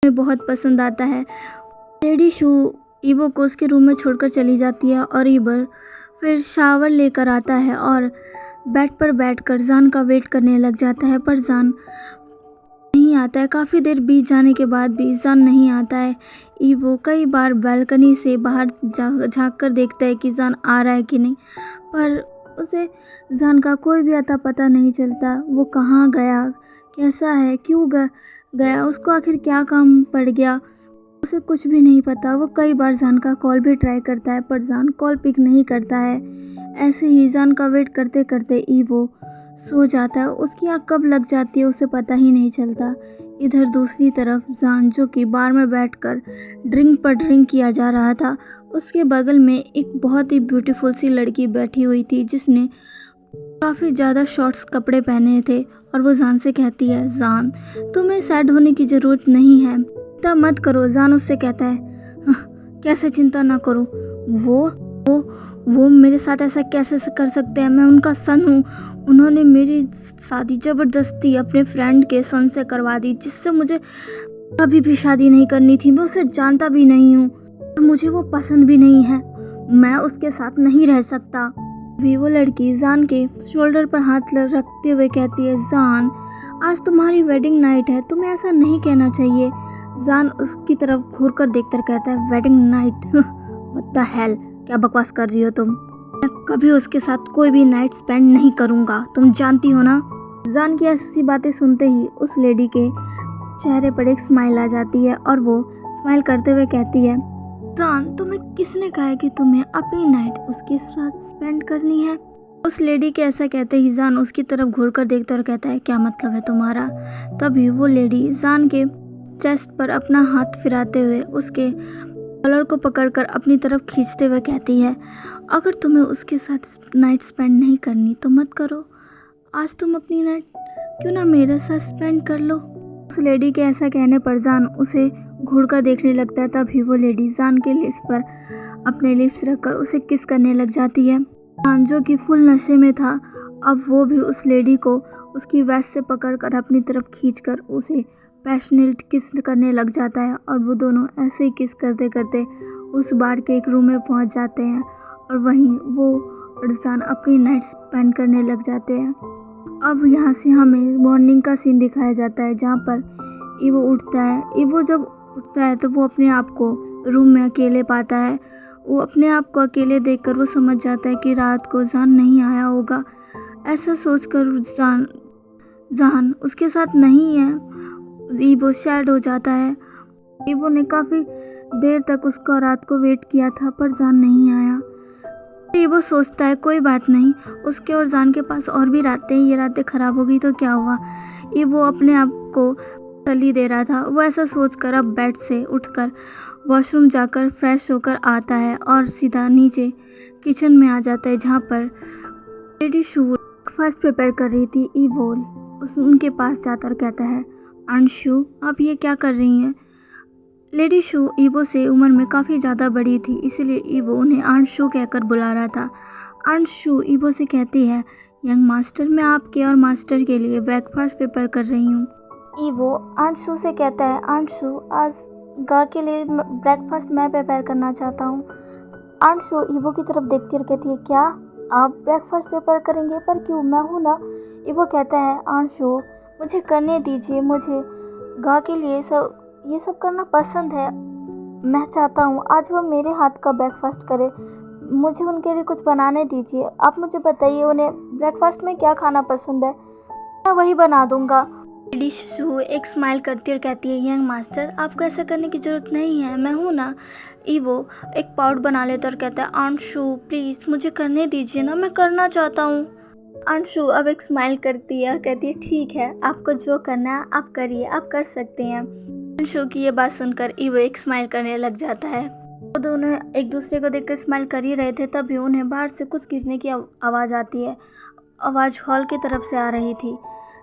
में बहुत पसंद आता है। लेडी शू ईवो को उसके रूम में छोड़कर चली जाती है और ईबर फिर शावर लेकर आता है और बेड पर बैठकर जान का वेट करने लग जाता है, पर जान नहीं आता है। काफ़ी देर बीत जाने के बाद भी जान नहीं आता है। ईवो कई बार बालकनी से बाहर झांक कर देखता है कि जान आ रहा है कि नहीं, पर उसे जान का कोई भी अता पता नहीं चलता। वो कहाँ गया, कैसा है, क्यों गया, उसको आखिर क्या काम पड़ गया, उसे कुछ भी नहीं पता। वो कई बार जान का कॉल भी ट्राई करता है, पर जान कॉल पिक नहीं करता है। ऐसे ही जान का वेट करते करते ईवो सो जाता है। उसकी आँख कब लग जाती है उसे पता ही नहीं चलता। इधर दूसरी तरफ जान, जो कि बार में बैठकर ड्रिंक पर ड्रिंक किया जा रहा था, उसके बगल में एक बहुत ही ब्यूटीफुल सी लड़की बैठी हुई थी जिसने काफ़ी ज़्यादा शॉर्ट्स कपड़े पहने थे। और वो जान से कहती है, जान तुम्हें सैड होने की ज़रूरत नहीं है, चिंता मत करो। जान उससे कहता है, कैसे चिंता ना करूं, वो मेरे साथ ऐसा कैसे कर सकते हैं, मैं उनका सन हूँ। उन्होंने मेरी शादी ज़बरदस्ती अपने फ्रेंड के सन से करवा दी, जिससे मुझे कभी भी शादी नहीं करनी थी। मैं उसे जानता भी नहीं हूँ, मुझे वो पसंद भी नहीं है, मैं उसके साथ नहीं रह सकता। भी वो लड़की जान के शोल्डर पर हाथ रखते हुए कहती है, जान आज तुम्हारी वेडिंग नाइट है, तुम्हें ऐसा नहीं कहना चाहिए। जान उसकी तरफ घूरकर देखकर कहता है, wedding night? What the hell, क्या बकवास कर रही हो तुम? मैं कभी उसके साथ कोई भी नाइट स्पेंड नहीं करूँगा, तुम जानती हो ना। जान की ऐसी बातें सुनते ही उस लेडी के चेहरे पर एक स्माइल आ जाती है और वो स्माइल करते हुए कहती है, जान तुम्हें किसने कहा है कि तुम्हें अपनी नाइट उसके साथ स्पेंड करनी है? उस लेडी के ऐसा कहते ही जान उसकी तरफ घूरकर देखता और कहता है, क्या मतलब है तुम्हारा? तभी वो लेडी जान के चेस्ट पर अपना हाथ फिराते हुए उसके कॉलर को पकड़कर अपनी तरफ खींचते हुए कहती है, अगर तुम्हें उसके साथ नाइट स्पेंड नहीं करनी तो मत करो। आज तुम अपनी नाइट क्यों ना मेरे साथ स्पेंड कर लो। उस लेडी के ऐसा कहने पर जान उसे घूरकर देखने लगता है। तभी वो लेडी जान के लिप्स पर अपने लिप्स रखकर उसे किस करने लग जाती है। जान, जो कि फुल नशे में था, अब वो भी उस लेडी को उसकी वेस्ट से पकड़कर अपनी तरफ खींचकर उसे पैशनेट किस करने लग जाता है। और वो दोनों ऐसे ही किस करते करते उस बार के एक रूम में पहुंच जाते हैं और वहीं वो और जान अपनी नाइट स्पेंड करने लग जाते हैं। अब यहाँ से हमें मॉर्निंग का सीन दिखाया जाता है, जहाँ पर ईवो उठता है। ईवो जब उठता है तो वो अपने आप को रूम में अकेले पाता है। वो अपने आप को अकेले देखकर वो समझ जाता है कि रात को जान नहीं आया होगा। ऐसा सोचकर जान उसके साथ नहीं है। ईवो सैड हो जाता है। ईवो ने काफ़ी देर तक उसका रात को वेट किया था, पर जान नहीं आया। ईवो सोचता है कोई बात नहीं, उसके और जान के पास और भी रातें, ये रातें ख़राब हो गई तो क्या हुआ। ईवो अपने आप को तसल्ली दे रहा था। वो ऐसा सोचकर अब बेड से उठकर वॉशरूम जाकर फ्रेश होकर आता है और सीधा नीचे किचन में आ जाता है, जहाँ पर लेडी शू ब्रेकफास्ट प्रिपेयर कर रही थी। ईवो उनके पास जाता और कहता है, अंशु आप ये क्या कर रही हैं? लेडी शू ईवो से उम्र में काफ़ी ज़्यादा बड़ी थी, इसलिए ईवो उन्हें अंशु कहकर बुला रहा था। अंशु ईवो से कहती है, यंग मास्टर मैं आपके और मास्टर के लिए ब्रेकफास्ट प्रिपेयर कर रही हूँ। ईवो अंशु से कहता है, अंशु आज गा के लिए ब्रेकफास्ट मैं प्रिपेयर करना चाहता हूँ। अंशु ईवो की तरफ देखती और कहती है, क्या आप ब्रेकफास्ट प्रिपेयर करेंगे? पर क्यों, मैं हूँ ना। ईवो कहता है, अंशु मुझे करने दीजिए, मुझे गा के लिए ये सब करना पसंद है। मैं चाहता हूँ आज वो मेरे हाथ का ब्रेकफास्ट करे, मुझे उनके लिए कुछ बनाने दीजिए। आप मुझे बताइए उन्हें ब्रेकफास्ट में क्या खाना पसंद है, मैं वही बना दूँगा। लेडी शू एक स्माइल करती और कहती है, यंग मास्टर आपको ऐसा करने की ज़रूरत नहीं है, मैं हूँ ना। ईवो एक पाउडर बना लेता और कहता है, अंशु प्लीज़ मुझे करने दीजिए ना, मैं करना चाहता हूँ। अंशु अब एक स्माइल करती है और कहती है, ठीक है आपको जो करना है आप करिए, आप कर सकते हैं। अंशु की ये बात सुनकर ईवो एक स्माइल करने लग जाता है। वो दोनों एक दूसरे को देखकर स्माइल कर ही रहे थे, तभी उन्हें बाहर से कुछ गिरने की आवाज़ आती है। आवाज़ हॉल की तरफ से आ रही थी।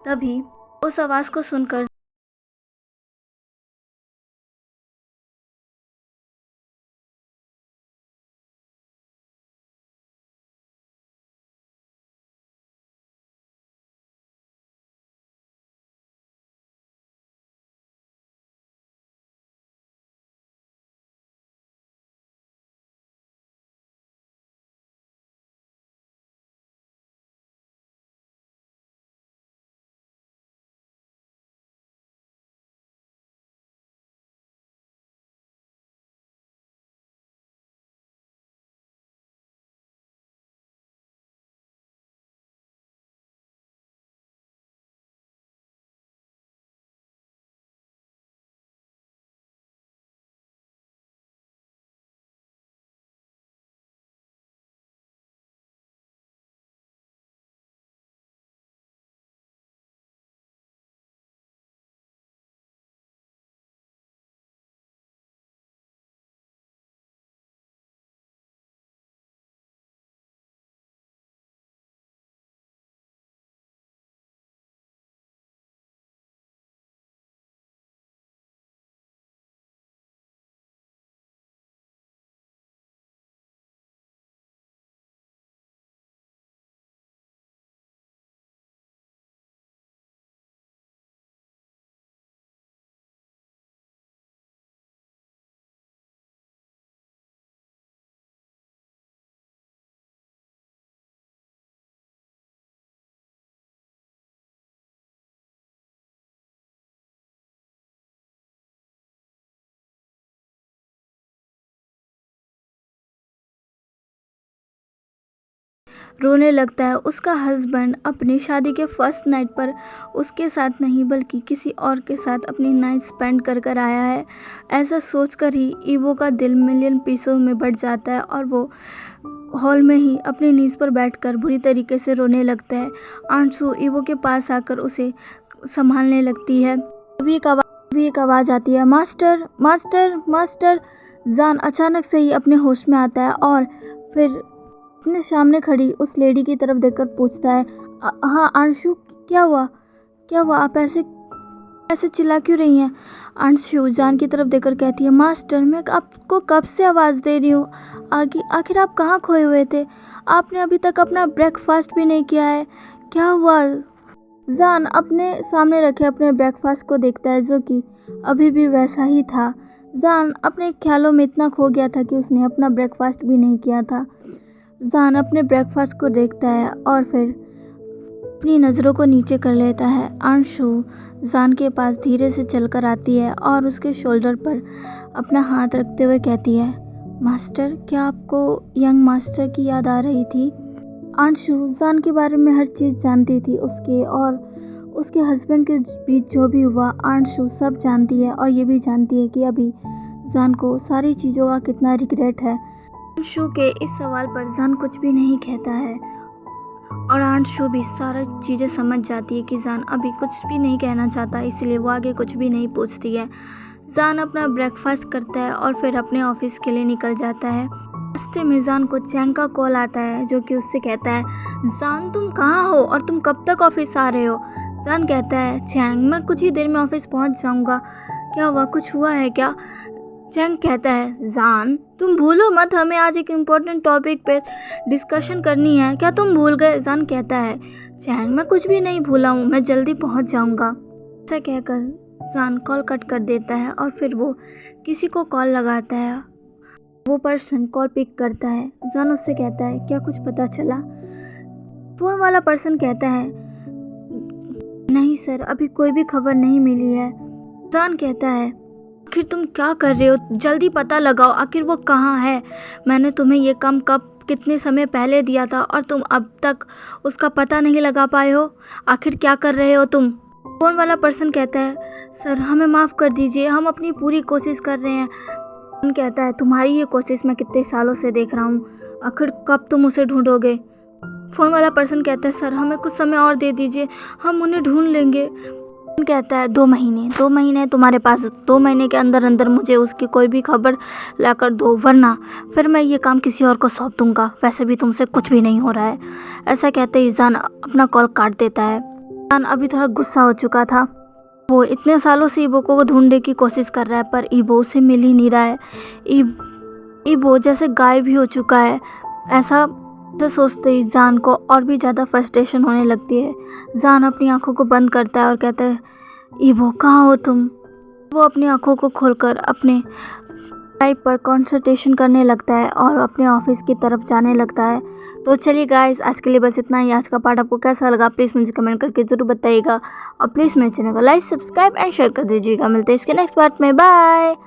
तभी उस आवाज़ को सुनकर रोने लगता है। उसका हस्बैंड अपनी शादी के फर्स्ट नाइट पर उसके साथ नहीं बल्कि किसी और के साथ अपनी नाइट स्पेंड कर कर आया है। ऐसा सोचकर ही ईवो का दिल मिलियन पीसों में बट जाता है और वो हॉल में ही अपनी नीज़ पर बैठकर बुरी तरीके से रोने लगता है। आंसू ईवो के पास आकर उसे संभालने लगती है। अभी एक आवाज़ आती है, मास्टर मास्टर मास्टर। जान अचानक से ही अपने होश में आता है और फिर अपने सामने खड़ी उस लेडी की तरफ देखकर पूछता है, हाँ अंशु, क्या हुआ आप ऐसे चिल्ला क्यों रही हैं? अंशु जान की तरफ देखकर कहती है, मास्टर मैं आपको कब से आवाज़ दे रही हूँ, आखिर आप कहाँ खोए हुए थे? आपने अभी तक अपना ब्रेकफास्ट भी नहीं किया है, क्या हुआ? जान अपने सामने रखे अपने ब्रेकफास्ट को देखता है जो कि अभी भी वैसा ही था। जान अपने ख्यालों में इतना खो गया था कि उसने अपना ब्रेकफास्ट भी नहीं किया था। जान अपने ब्रेकफास्ट को देखता है और फिर अपनी नज़रों को नीचे कर लेता है। अंशु जान के पास धीरे से चलकर आती है और उसके शोल्डर पर अपना हाथ रखते हुए कहती है, मास्टर क्या आपको यंग मास्टर की याद आ रही थी? अंशु जान के बारे में हर चीज़ जानती थी। उसके और उसके हस्बैंड के बीच जो भी हुआ अंशु सब जानती है और ये भी जानती है कि अभी जान को सारी चीज़ों का कितना रिग्रेट है। अंशु के इस सवाल पर जान कुछ भी नहीं कहता है और अंशु भी सारी चीज़ें समझ जाती है कि जान अभी कुछ भी नहीं कहना चाहता, इसलिए वो आगे कुछ भी नहीं पूछती है। जान अपना ब्रेकफास्ट करता है और फिर अपने ऑफिस के लिए निकल जाता है। रास्ते में जान को चैंग का कॉल आता है जो कि उससे कहता है, जान तुम कहाँ हो और तुम कब तक ऑफिस आ रहे हो? जान कहता है, चैंग मैं कुछ ही देर में ऑफिस पहुंच जाऊंगा। क्या हुआ, कुछ हुआ है क्या? चैंग कहता है, जान तुम भूलो मत, हमें आज एक इम्पोर्टेंट टॉपिक पर डिस्कशन करनी है, क्या तुम भूल गए? जान कहता है, चैंग मैं कुछ भी नहीं भूला हूँ, मैं जल्दी पहुँच जाऊँगा। ऐसा कहकर जान कॉल कट कर देता है और फिर वो किसी को कॉल लगाता है। वो पर्सन कॉल पिक करता है। जान उससे कहता है, क्या कुछ पता चला? फोन वाला पर्सन कहता है, नहीं सर, अभी कोई भी खबर नहीं मिली है। जान कहता है, आखिर तुम क्या कर रहे हो? जल्दी पता लगाओ, आखिर वो कहाँ है? मैंने तुम्हें ये काम कितने समय पहले दिया था और तुम अब तक उसका पता नहीं लगा पाए हो। आखिर क्या कर रहे हो तुम? फोन वाला पर्सन कहता है, सर हमें माफ़ कर दीजिए, हम अपनी पूरी कोशिश कर रहे हैं। कहता है, तुम्हारी ये कोशिश मैं कितने सालों से देख रहा हूँ, आखिर कब तुम उसे ढूंढोगे? फ़ोन वाला पर्सन कहता है, सर हमें कुछ समय और दे दीजिए, हम उन्हें ढूंढ लेंगे। कहता है, 2 महीने तुम्हारे पास, 2 महीने के अंदर अंदर मुझे उसकी कोई भी खबर लाकर दो, वरना फिर मैं ये काम किसी और को सौंप दूंगा। वैसे भी तुमसे कुछ भी नहीं हो रहा है। ऐसा कहते ही जान अपना कॉल काट देता है। जान अभी थोड़ा गुस्सा हो चुका था। वो इतने सालों से ईबो को ढूंढने की कोशिश कर रहा है पर ईबो उसे मिल ही नहीं रहा है। ईबो जैसे गायब ही हो चुका है। ऐसा सोचते ही जान को और भी ज़्यादा फ्रस्ट्रेशन होने लगती है। जान अपनी आंखों को बंद करता है और कहता है, ईबो कहाँ हो तुम? वो अपनी आंखों को खोलकर अपने टाइप पर कंसंट्रेशन करने लगता है और अपने ऑफिस की तरफ जाने लगता है। तो चलिए गाइस, आज के लिए बस इतना ही। आज का पार्ट आपको कैसा लगा प्लीज़ मुझे कमेंट करके ज़रूर बताइएगा और प्लीज़ मेरे चैनल को लाइक, सब्सक्राइब एंड शेयर कर दीजिएगा। मिलते हैं इसके नेक्स्ट पार्ट में। बाय।